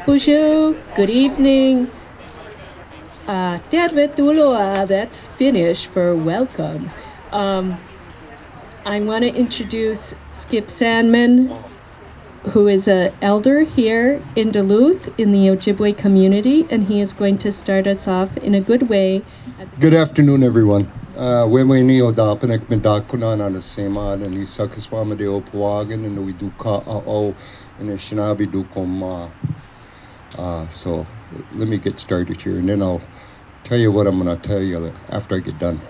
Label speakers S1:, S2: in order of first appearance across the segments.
S1: Bonjour, good evening. Tervetuloa, that's Finnish for welcome. I want to introduce Skip Sandman, who is an elder here in Duluth in the Ojibwe community, and he is going to start us off in a good way.
S2: Good afternoon, everyone. Wemweni odapanek medakuna na sema na ni sakaswama de opawagan and we do ka o and a shinabi do koma. So let me get started here, and then I'll tell you what I'm going to tell you after I get done.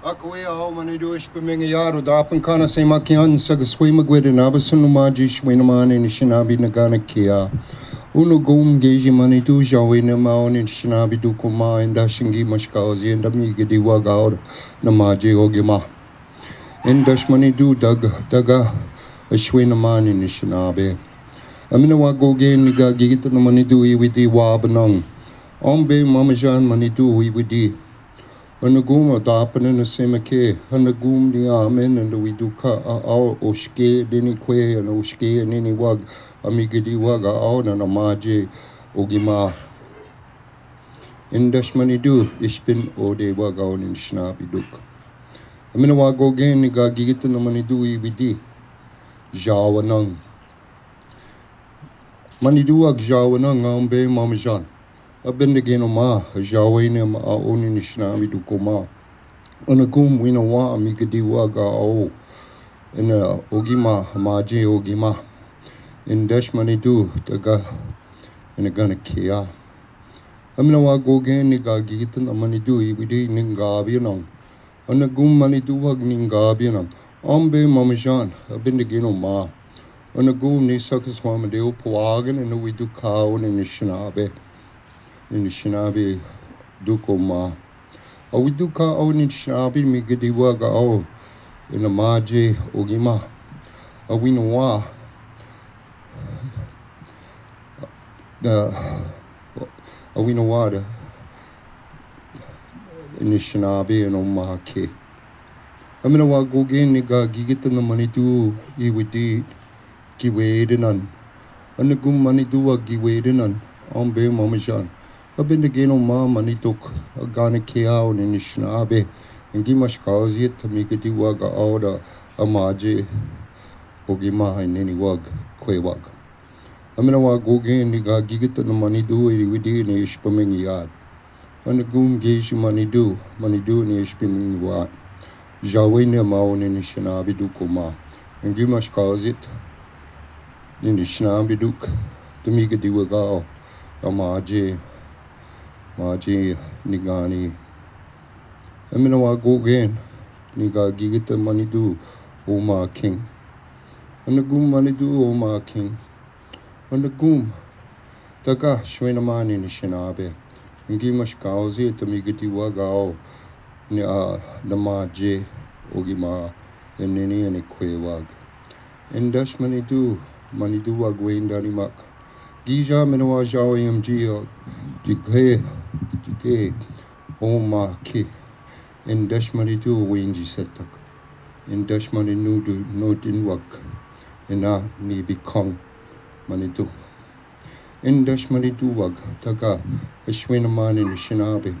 S2: Ako ao manidu ishpemenge yaro dapan kana se makian sagaswi magwede nabasun umaji shwinaman in shinabi nagana kia. Uno gum geji manidu jawi na maon in shinabi dukuma in dashingi mashkazi and amiga di wagaud namaji ogima. In dash manidu daga a shwinaman in shinabe. Amina wagoge niga gigita na manidu iwidi wabanong. Ombe mamajan manidu iwidi. Anagum adapan and a semake, Anagum the amen and we do ka our oshke, dini que and oshke and any wag, amigadi waga out and a maje ogima. In dashmani do, ishpin ode waga on in shnabi duk. Aminawago again, niga gigit and the manidui vidi, jawanang. Maniduak jawanang ambe mamajan. Abin again ma jawaine ma oni nishnami du koma onagum wina wa amigadi waga o in ogima maji ogima in dashmani du daga in a gonna kia amina wa gogen niga gitan amani du ibidi ningabianam onagum mani du wag ningabianam ombe mamajan abin again ma onagum ni sakas mama de opawagan and we do cow in nishnabe in the shinabi dukoma. We do ka o in shinabi migadi waga o in the maji ogima. We know wa the we know what in the shinabi and omake. I mean, I go again, nigga, gigit and the money do ye would eat, give way none. And the gum money do a give way none on bay mamajan. I've been again on ma money took a gana kia on in shnabe and gimash kausi to make it waga order a maji ogima in any wag que wag. I mean, I go again, nigga, gigit and the money do it with in a ishpaming yard. And the goon gauge money do in a ishpaming yard. Jawine maun in shnabi dukuma and gimash kausi in the shnabi duk to make it waga a maji. Maji nigani. Amina wa go again. Niga gigita manidu Oma King. And the goom manidu Oma King. And the goom Taga shwinaman in the shinabe. And gimash kauzi to migiti wagao ni the maji ogima and nini and eque wag. And dash manidu wagwain danimak. Gija minawa jawim geo jighe Oma ki. In dashmani do winji setak. In dashmani nudu no din wak. In a ni become manidu. In dashmani do wag taga a shwinaman in the shinabe.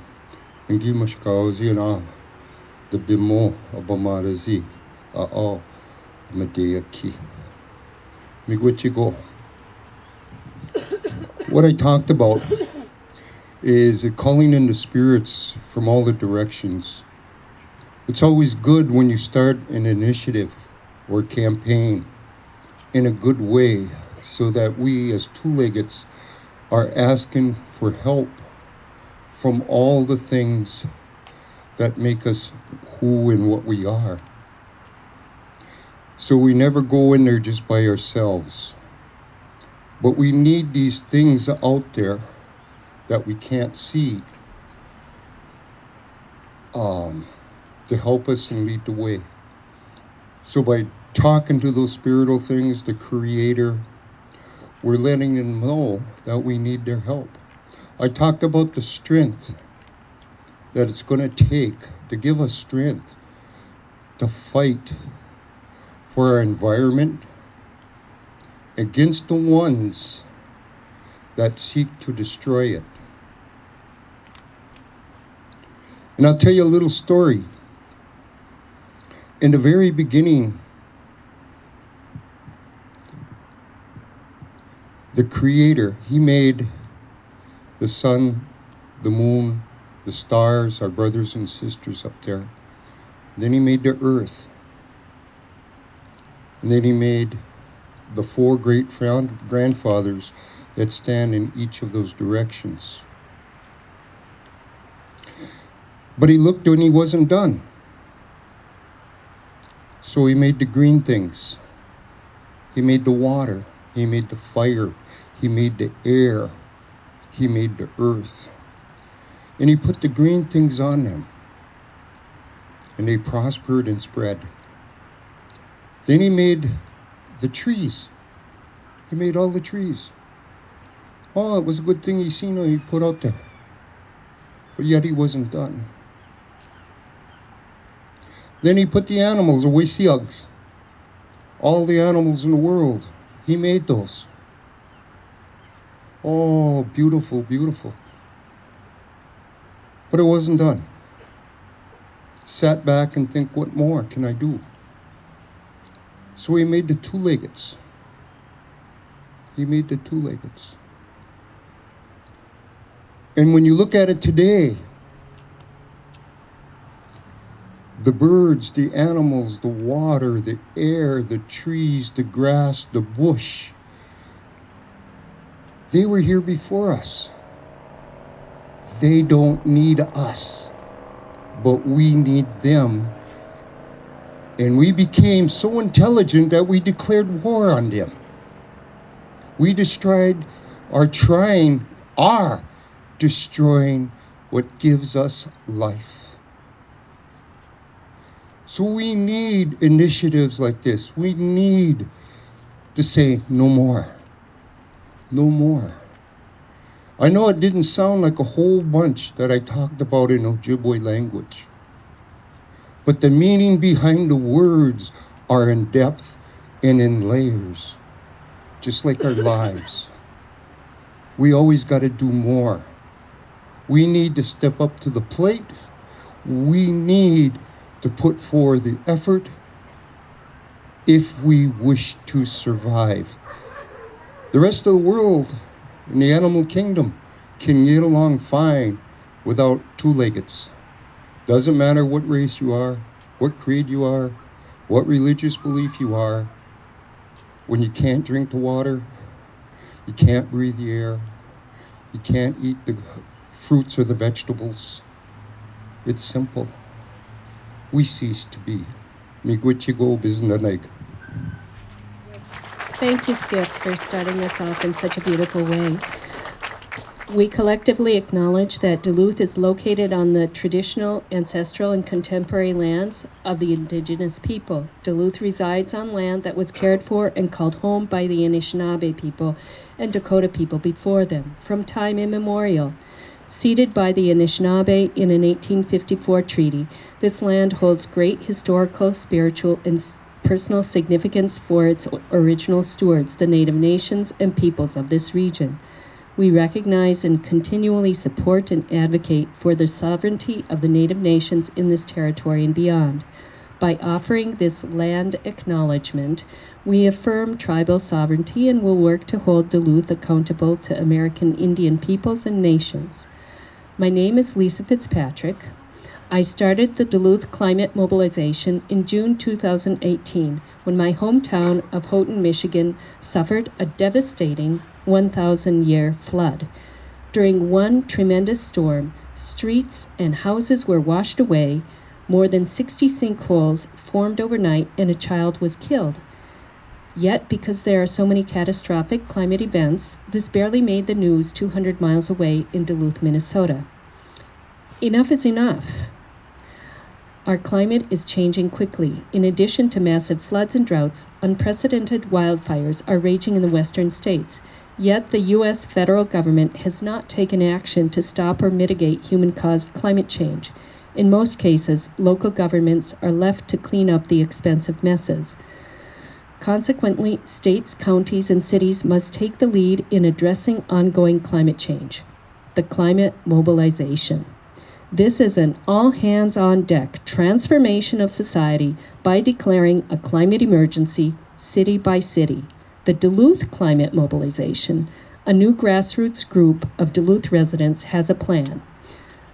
S2: And gimash kauzi and the bimo of Bamarazi are all Medea ki. Miigwech-go. What I talked about is calling in the spirits from all the directions. It's always good when you start an initiative or campaign in a good way, so that we as two-leggeds are asking for help from all the things that make us who and what we are. So we never go in there just by ourselves. But we need these things out there that we can't see to help us and lead the way. So by talking to those spiritual things, the Creator, we're letting them know that we need their help. I talked about the strength that it's going to take to give us strength to fight for our environment against the ones that seek to destroy it. And I'll tell you a little story. In the very beginning, the Creator, He made the sun, the moon, the stars, our brothers and sisters up there. Then He made the earth. And then He made the 4 great grandfathers that stand in each of those directions. But He looked and He wasn't done. So He made the green things. He made the water. He made the fire. He made the air. He made the earth. And He put the green things on them. And they prospered and spread. Then He made the trees. He made all the trees. Oh, it was a good thing He put out there. But yet He wasn't done. Then He put the animals, the Wisiugs. All the animals in the world. He made those. Oh, beautiful, beautiful. But it wasn't done. Sat back and think, what more can I do? So He made the two-leggeds. He made the two-leggeds. And when you look at it today, the birds, the animals, the water, the air, the trees, the grass, the bush, they were here before us. They don't need us, but we need them. And we became so intelligent that we declared war on them. We destroying what gives us life. So we need initiatives like this. We need to say no more. No more. I know it didn't sound like a whole bunch that I talked about in Ojibwe language. But the meaning behind the words are in depth and in layers, just like our lives. We always got to do more. We need to step up to the plate. We need to put forth the effort if we wish to survive. The rest of the world in the animal kingdom can get along fine without two-leggeds. Doesn't matter what race you are, what creed you are, what religious belief you are. When you can't drink the water, you can't breathe the air, you can't eat the fruits or the vegetables. It's simple. We cease to be. Miigwech-go biznanaig.
S1: Thank you, Skip, for starting us off in such a beautiful way. We collectively acknowledge that Duluth is located on the traditional, ancestral, and contemporary lands of the Indigenous people. Duluth resides on land that was cared for and called home by the Anishinaabe people and Dakota people before them, from time immemorial. Ceded by the Anishinaabe in an 1854 treaty, this land holds great historical, spiritual, and personal significance for its original stewards, the Native nations and peoples of this region. We recognize and continually support and advocate for the sovereignty of the Native nations in this territory and beyond. By offering this land acknowledgement, we affirm tribal sovereignty and will work to hold Duluth accountable to American Indian peoples and nations. My name is Lisa Fitzpatrick. I started the Duluth Climate Mobilization in June 2018 when my hometown of Houghton, Michigan suffered a devastating 1,000-year flood. During one tremendous storm, streets and houses were washed away, more than 60 sinkholes formed overnight, and a child was killed. Yet, because there are so many catastrophic climate events, this barely made the news 200 miles away in Duluth, Minnesota. Enough is enough. Our climate is changing quickly. In addition to massive floods and droughts, unprecedented wildfires are raging in the western states. Yet the U.S. federal government has not taken action to stop or mitigate human-caused climate change. In most cases, local governments are left to clean up the expensive messes. Consequently, states, counties, and cities must take the lead in addressing ongoing climate change. The climate mobilization. This is an all-hands-on-deck transformation of society by declaring a climate emergency city by city. The Duluth Climate Mobilization, a new grassroots group of Duluth residents, has a plan.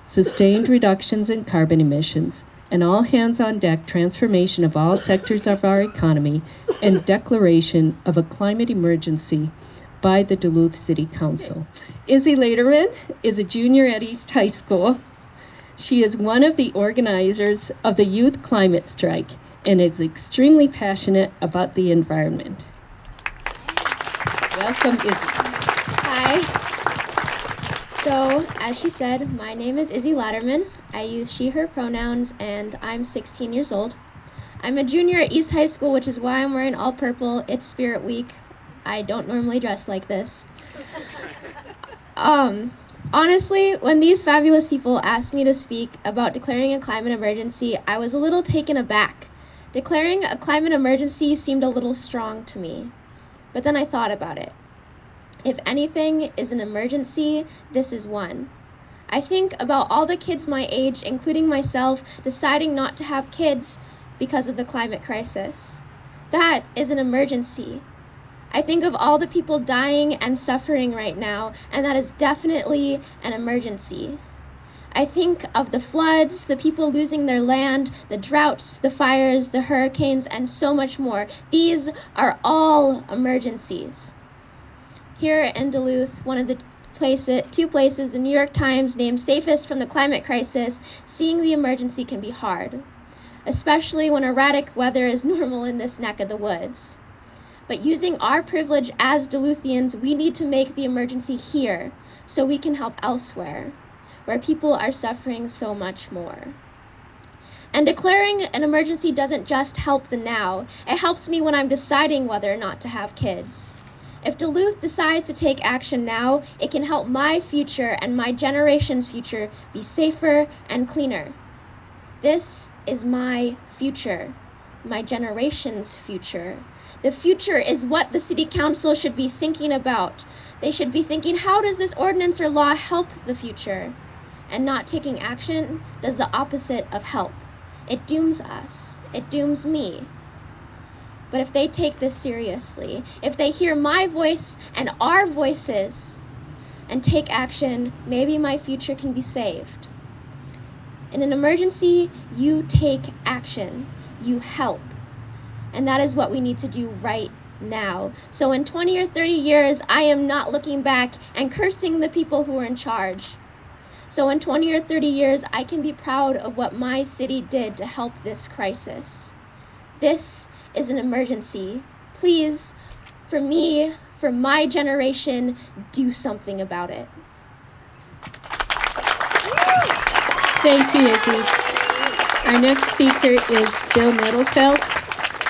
S1: Sustained reductions in carbon emissions, an all-hands-on-deck transformation of all sectors of our economy, and declaration of a climate emergency by the Duluth City Council. Izzy Laderman is a junior at East High School. She is one of the organizers of the Youth Climate Strike and is extremely passionate about the environment. Welcome, Izzy.
S3: Hi. So, as she said, my name is Izzy Laderman. I use she, her pronouns, and I'm 16 years old. I'm a junior at East High School, which is why I'm wearing all purple. It's Spirit Week. I don't normally dress like this. Honestly, when these fabulous people asked me to speak about declaring a climate emergency, I was a little taken aback. Declaring a climate emergency seemed a little strong to me. But then I thought about it. If anything is an emergency, this is one. I think about all the kids my age, including myself, deciding not to have kids because of the climate crisis. That is an emergency. I think of all the people dying and suffering right now, and that is definitely an emergency. I think of the floods, the people losing their land, the droughts, the fires, the hurricanes, and so much more. These are all emergencies. Here in Duluth, one of the two places the New York Times named safest from the climate crisis, seeing the emergency can be hard, especially when erratic weather is normal in this neck of the woods. But using our privilege as Duluthians, we need to make the emergency here so we can help elsewhere, where people are suffering so much more. And declaring an emergency doesn't just help the now, it helps me when I'm deciding whether or not to have kids. If Duluth decides to take action now, it can help my future and my generation's future be safer and cleaner. This is my future, my generation's future. The future is what the City Council should be thinking about. They should be thinking, how does this ordinance or law help the future? And not taking action does the opposite of help. It dooms us. It dooms me. But if they take this seriously, if they hear my voice and our voices and take action, maybe my future can be saved. In an emergency, you take action. You help. And that is what we need to do right now. So in 20 or 30 years, I am not looking back and cursing the people who are in charge. So in 20 or 30 years, I can be proud of what my city did to help this crisis. This is an emergency. Please, for me, for my generation, do something about it.
S1: Thank you, Izzy. Our next speaker is Bill Mittlefehldt.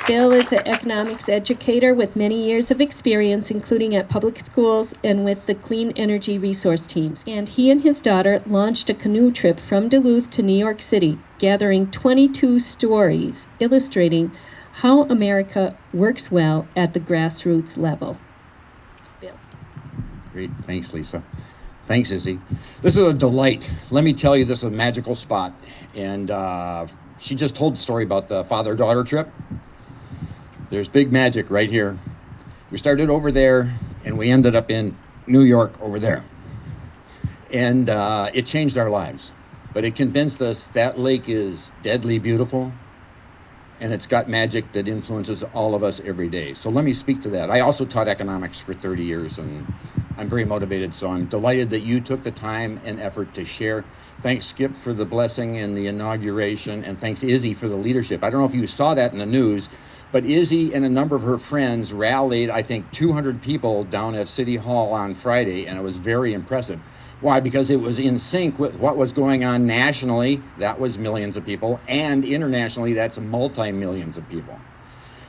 S1: Bill is an economics educator with many years of experience, including at public schools and with the clean energy resource teams. And he and his daughter launched a canoe trip from Duluth to New York City, gathering 22 stories illustrating how America works well at the grassroots level. Bill.
S4: Great. Thanks, Lisa. Thanks, Izzy. This is a delight. Let me tell you, this is a magical spot. And She just told the story about the father-daughter trip. There's big magic right here. We started over there, and we ended up in New York over there. And it changed our lives. But it convinced us that lake is deadly beautiful, and it's got magic that influences all of us every day. So let me speak to that. I also taught economics for 30 years, and I'm very motivated, so I'm delighted that you took the time and effort to share. Thanks, Skip, for the blessing and the inauguration, and thanks, Izzy, for the leadership. I don't know if you saw that in the news, but Izzy and a number of her friends rallied, I think, 200 people down at City Hall on Friday, and it was very impressive. Why? Because it was in sync with what was going on nationally, that was millions of people, and internationally, that's multi-millions of people.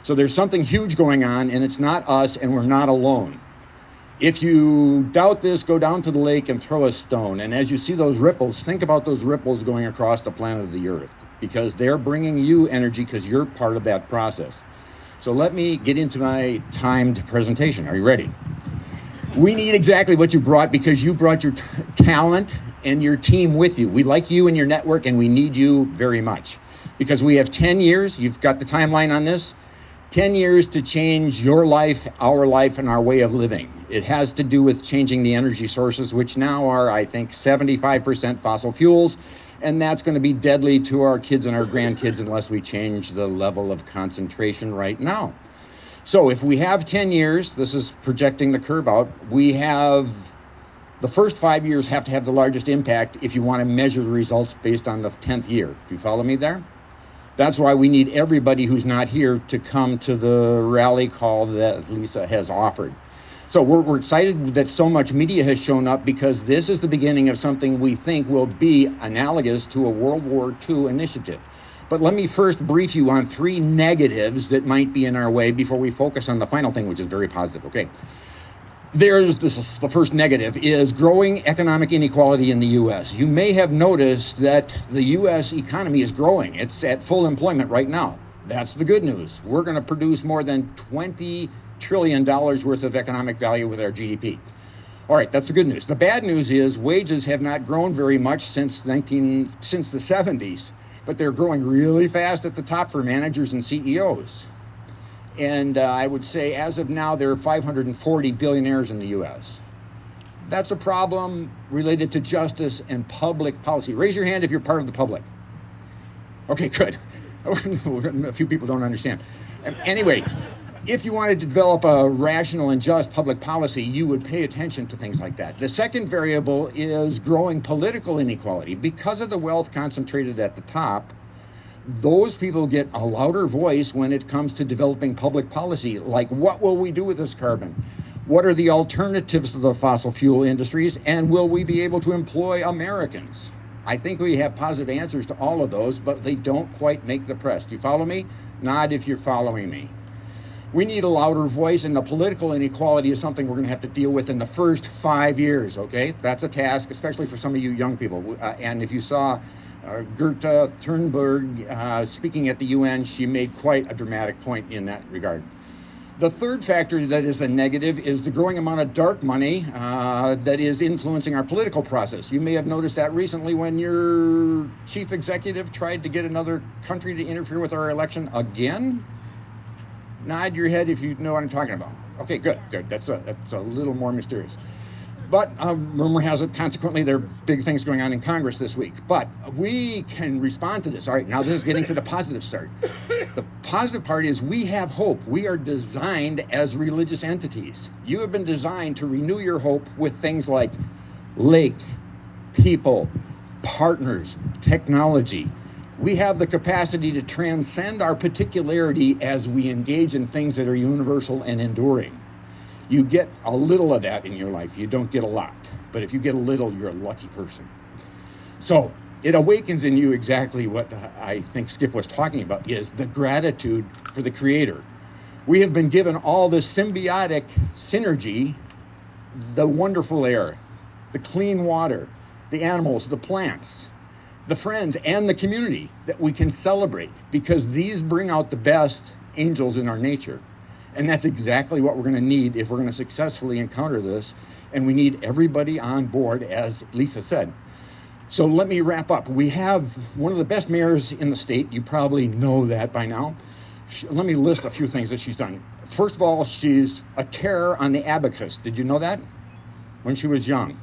S4: So there's something huge going on, and it's not us, and we're not alone. If you doubt this, go down to the lake and throw a stone. And as you see those ripples, think about those ripples going across the planet of the Earth, because they're bringing you energy because you're part of that process. So let me get into my timed presentation. Are you ready? We need exactly what you brought, because you brought your talent and your team with you. We like you and your network, and we need you very much, because we have 10 years. You've got the timeline on this. 10 years to change your life, and our way of living. It has to do with changing the energy sources, which now are, I think, 75% fossil fuels, and that's going to be deadly to our kids and our grandkids unless we change the level of concentration right now. So if we have 10 years, this is projecting the curve out, we have the first 5 years have to have the largest impact if you want to measure the results based on the 10th year. Do you follow me there? That's why we need everybody who's not here to come to the rally call that Lisa has offered. So we're excited that so much media has shown up, because this is the beginning of something we think will be analogous to a World War II initiative. But let me first brief you on 3 negatives that might be in our way before we focus on the final thing, which is very positive. Okay. This is the first negative, is growing economic inequality in the U.S. You may have noticed that the U.S. economy is growing. It's at full employment right now. That's the good news. We're going to produce more than $20 trillion worth of economic value with our GDP. All right, that's the good news. The bad news is wages have not grown very much since the 70s. But they're growing really fast at the top for managers and CEOs. And I would say as of now, there are 540 billionaires in the US. That's a problem related to justice and public policy. Raise your hand if you're part of the public. Okay, good. A few people don't understand. Anyway, if you wanted to develop a rational and just public policy, you would pay attention to things like that. The second variable is growing political inequality. Because of the wealth concentrated at the top, those people get a louder voice when it comes to developing public policy, like what will we do with this carbon? What are the alternatives to the fossil fuel industries, and will we be able to employ Americans? I think we have positive answers to all of those, but they don't quite make the press. Do you follow me? Nod if you're following me. We need a louder voice, and the political inequality is something we're going to have to deal with in the first 5 years, okay? That's a task, especially for some of you young people. And if you saw Gichi-Ode speaking at the UN, she made quite a dramatic point in that regard. The third factor that is the negative is the growing amount of dark money that is influencing our political process. You may have noticed that recently when your chief executive tried to get another country to interfere with our election again. Nod your head if you know what I'm talking about. Okay, good. That's a little more mysterious. But rumor has it, consequently, there are big things going on in Congress this week. But we can respond to this. All right, now this is getting to the positive start. The positive part is we have hope. We are designed as religious entities. You have been designed to renew your hope with things like lake, people, partners, technology. We have the capacity to transcend our particularity as we engage in things that are universal and enduring. You get a little of that in your life. You don't get a lot. But if you get a little, you're a lucky person. So it awakens in you exactly what I think Skip was talking about, is the gratitude for the Creator. We have been given all this symbiotic synergy, the wonderful air, the clean water, the animals, the plants, the friends, and the community that we can celebrate, because these bring out the best angels in our nature. And that's exactly what we're going to need if we're going to successfully encounter this. And we need everybody on board, as Lisa said. So let me wrap up. We have one of the best mayors in the state. You probably know that by now. Let me list a few things that she's done. First of all, she's a terror on the abacus. Did you know that? When she was young,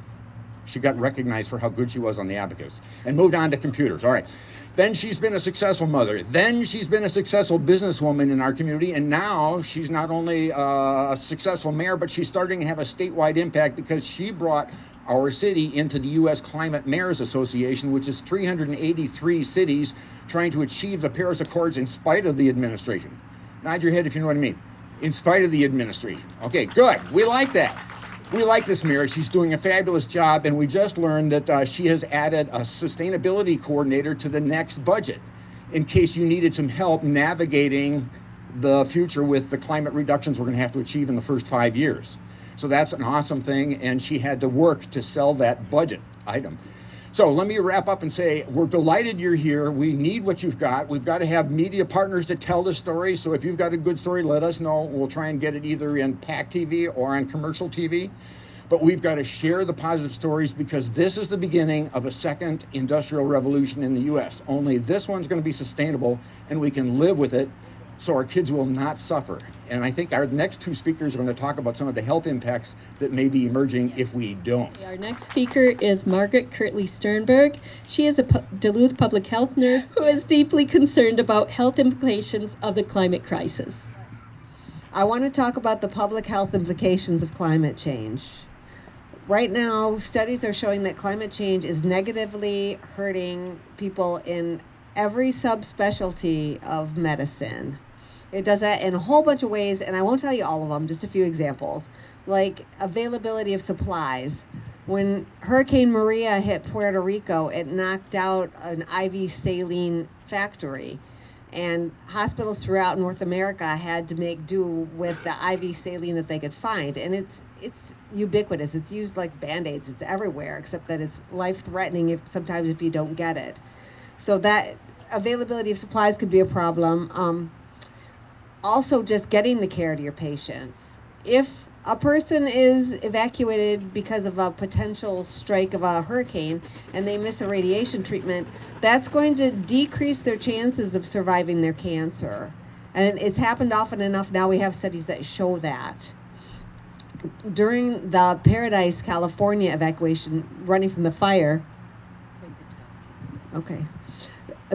S4: she got recognized for how good she was on the abacus and moved on to computers. All right. Then she's been a successful mother. Then she's been a successful businesswoman in our community. And now she's not only a successful mayor, but she's starting to have a statewide impact because she brought our city into the U.S. Climate Mayors Association, which is 383 cities trying to achieve the Paris Accords in spite of the administration. Nod your head if you know what I mean. In spite of the administration. Okay, good. We like that. We like this mayor. She's doing a fabulous job, and we just learned that she has added a sustainability coordinator to the next budget in case you needed some help navigating the future with the climate reductions we're going to have to achieve in the first 5 years. So that's an awesome thing, and she had to work to sell that budget item. So let me wrap up and say, we're delighted you're here. We need what you've got. We've got to have media partners to tell the story. So if you've got a good story, let us know. We'll try and get it either in PACT-TV or on commercial TV. But we've got to share the positive stories because this is the beginning of a second industrial revolution in the U.S. Only this one's going to be sustainable, and we can live with it so our kids will not suffer. And I think our next two speakers are going to talk about some of the health impacts that may be emerging if we don't.
S1: Our next speaker is Margaret Kirtley-Sternberg. She is a Duluth public health nurse who is deeply concerned about health implications of the climate crisis.
S5: I want to talk about the public health implications of climate change. Right now, studies are showing that climate change is negatively hurting people in every subspecialty of medicine. It does that in a whole bunch of ways, and I won't tell you all of them, just a few examples. Like availability of supplies. When Hurricane Maria hit Puerto Rico, it knocked out an IV saline factory. And hospitals throughout North America had to make do with the IV saline that they could find. And it's ubiquitous. It's used like Band-Aids. It's everywhere, except that it's life-threatening sometimes if you don't get it. So that availability of supplies could be a problem. Also, just getting the care to your patients. If a person is evacuated because of a potential strike of a hurricane and they miss a radiation treatment, that's going to decrease their chances of surviving their cancer. And it's happened often enough. Now we have studies that show that. During the Paradise, California evacuation, running from the fire, okay,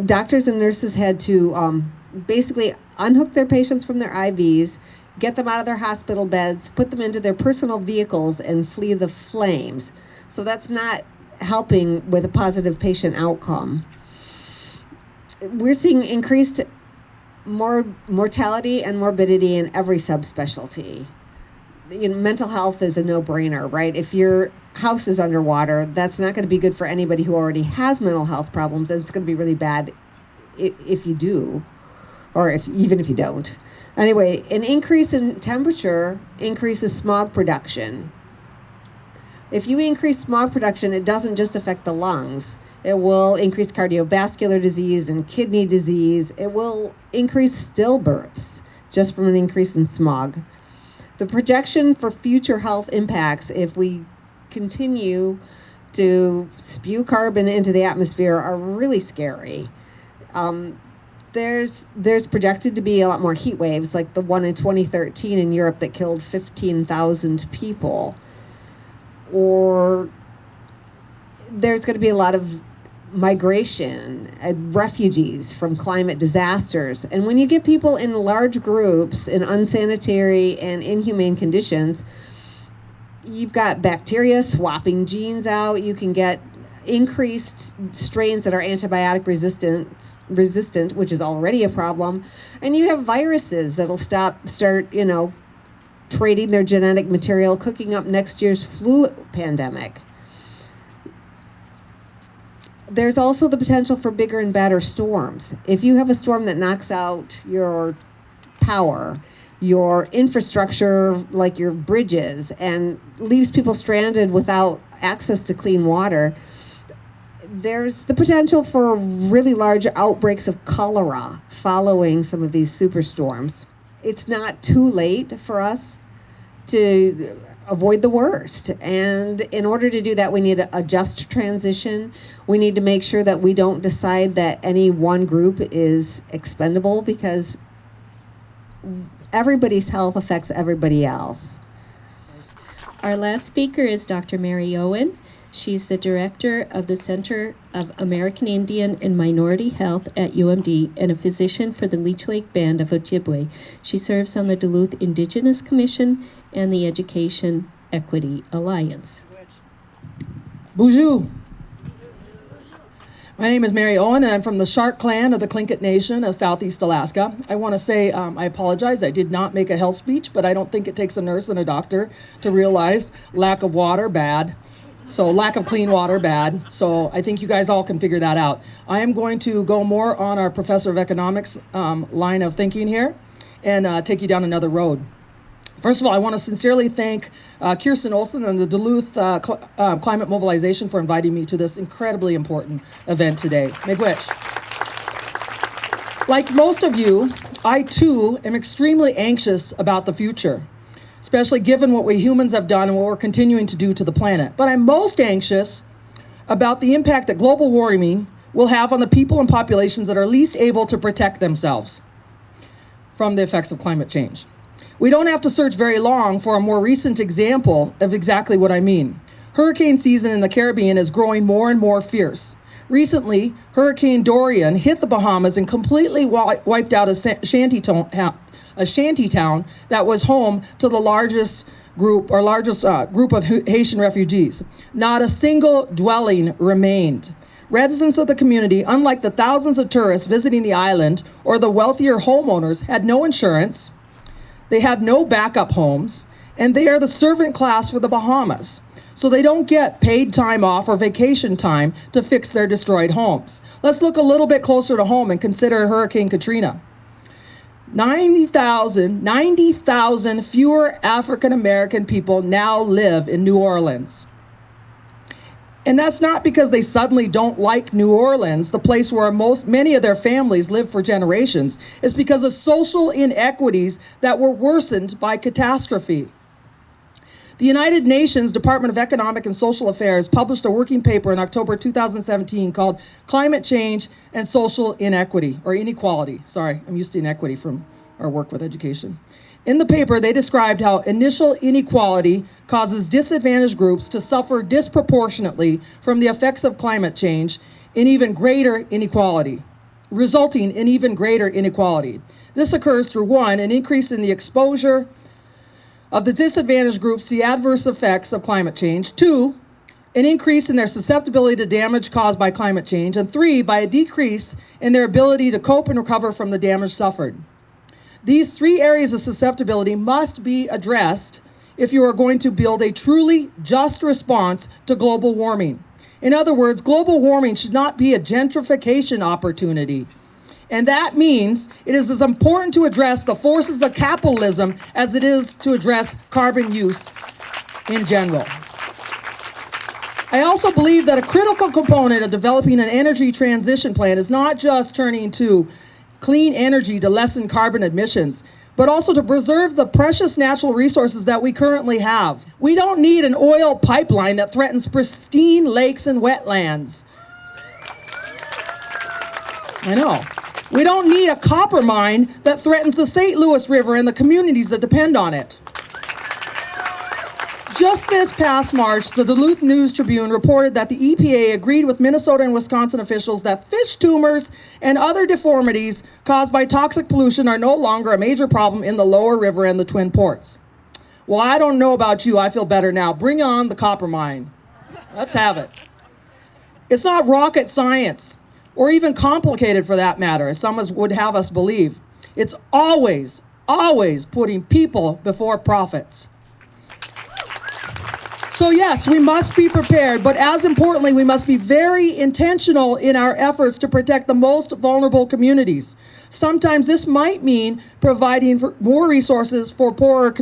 S5: doctors and nurses had to basically unhook their patients from their IVs, get them out of their hospital beds, put them into their personal vehicles, and flee the flames. So that's not helping with a positive patient outcome. We're seeing increased mortality and morbidity in every subspecialty. Mental health is a no-brainer, right? If your house is underwater, that's not going to be good for anybody who already has mental health problems, and it's going to be really bad if you do, or even if you don't. Anyway, an increase in temperature increases smog production. If you increase smog production, it doesn't just affect the lungs. It will increase cardiovascular disease and kidney disease. It will increase stillbirths just from an increase in smog. The projection for future health impacts, if we continue to spew carbon into the atmosphere, are really scary. There's projected to be a lot more heat waves, like the one in 2013 in Europe that killed 15,000 people. Or there's going to be a lot of migration, refugees from climate disasters. And when you get people in large groups in unsanitary and inhumane conditions, you've got bacteria swapping genes out. You can get increased strains that are antibiotic resistant, which is already a problem. And you have viruses that'll start, trading their genetic material, cooking up next year's flu pandemic. There's also the potential for bigger and badder storms. If you have a storm that knocks out your power, your infrastructure, like your bridges, and leaves people stranded without access to clean water, there's the potential for really large outbreaks of cholera following some of these superstorms. It's not too late for us to avoid the worst. And in order to do that, we need a just transition. We need to make sure that we don't decide that any one group is expendable, because everybody's health affects everybody else.
S1: Our last speaker is Dr. Mary Owen. She's the director of the Center of American Indian and Minority Health at UMD and a physician for the Leech Lake Band of Ojibwe. She serves on the Duluth Indigenous Commission and the Education Equity Alliance.
S6: Bonjour. My name is Mary Owen, and I'm from the Shark Clan of the Tlingit Nation of Southeast Alaska. I want to say I apologize. I did not make a health speech, but I don't think it takes a nurse and a doctor to realize lack of water, bad. So lack of clean water, bad. So I think you guys all can figure that out. I am going to go more on our professor of economics line of thinking here and take you down another road. First of all, I want to sincerely thank Kirsten Olsen and the Duluth Climate Mobilization for inviting me to this incredibly important event today. Miigwech. Like most of you, I too am extremely anxious about the future, especially given what we humans have done and what we're continuing to do to the planet. But I'm most anxious about the impact that global warming will have on the people and populations that are least able to protect themselves from the effects of climate change. We don't have to search very long for a more recent example of exactly what I mean. Hurricane season in the Caribbean is growing more and more fierce. Recently, Hurricane Dorian hit the Bahamas and completely wiped out a shanty town that was home to the largest group of Haitian refugees. Not a single dwelling remained. Residents of the community, unlike the thousands of tourists visiting the island or the wealthier homeowners, had no insurance. They have no backup homes, and they are the servant class for the Bahamas. So they don't get paid time off or vacation time to fix their destroyed homes. Let's look a little bit closer to home and consider Hurricane Katrina. 90,000 fewer African American people now live in New Orleans. And that's not because they suddenly don't like New Orleans, the place where many of their families lived for generations. It's because of social inequities that were worsened by catastrophe. The United Nations Department of Economic and Social Affairs published a working paper in October 2017 called Climate Change and Social Inequity, or Inequality. Sorry, I'm used to inequity from our work with education. In the paper, they described how initial inequality causes disadvantaged groups to suffer disproportionately from the effects of climate change in even greater inequality, resulting in even greater inequality. This occurs through, one, an increase in the exposure of the disadvantaged groups to the adverse effects of climate change, two, an increase in their susceptibility to damage caused by climate change, and three, by a decrease in their ability to cope and recover from the damage suffered. These three areas of susceptibility must be addressed if you are going to build a truly just response to global warming. In other words, global warming should not be a gentrification opportunity. And that means it is as important to address the forces of capitalism as it is to address carbon use in general. I also believe that a critical component of developing an energy transition plan is not just turning to clean energy to lessen carbon emissions, but also to preserve the precious natural resources that we currently have. We don't need an oil pipeline that threatens pristine lakes and wetlands. I know. We don't need a copper mine that threatens the St. Louis River and the communities that depend on it. Just this past March, the Duluth News-Tribune reported that the EPA agreed with Minnesota and Wisconsin officials that fish tumors and other deformities caused by toxic pollution are no longer a major problem in the lower river and the Twin Ports. Well, I don't know about you, I feel better now. Bring on the copper mine. Let's have it. It's not rocket science, or even complicated for that matter, as some would have us believe. It's always putting people before profits. So yes, we must be prepared, but as importantly, we must be very intentional in our efforts to protect the most vulnerable communities. Sometimes this might mean providing more resources for poorer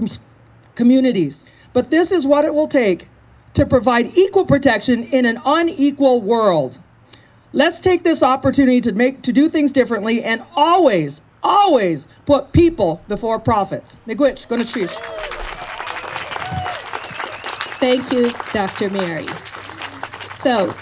S6: communities, but this is what it will take to provide equal protection in an unequal world. Let's take this opportunity to do things differently and always put people before profits. Miigwech, gonna shish.
S1: Thank you, Dr. Mary. So,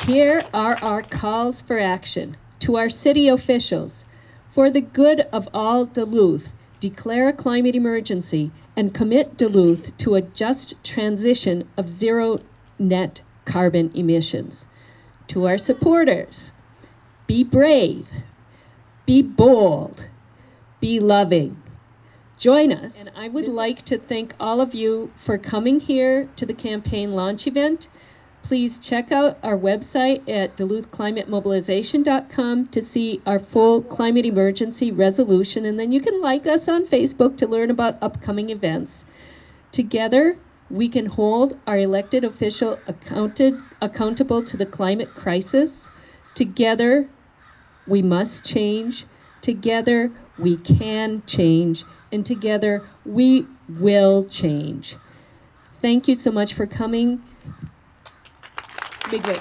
S1: here are our calls for action to our city officials. For the good of all Duluth, declare a climate emergency and commit Duluth to a just transition of zero net carbon emissions. To our supporters, be brave, be bold, be loving. Join us. And I would like to thank all of you for coming here to the campaign launch event. Please check out our website at duluthclimatemobilization.com to see our full climate emergency resolution, and then you can like us on Facebook to learn about upcoming events. Together, we can hold our elected official accountable to the climate crisis. Together, we must change. Together, we can change. And together, we will change. Thank you so much for coming. Big wait.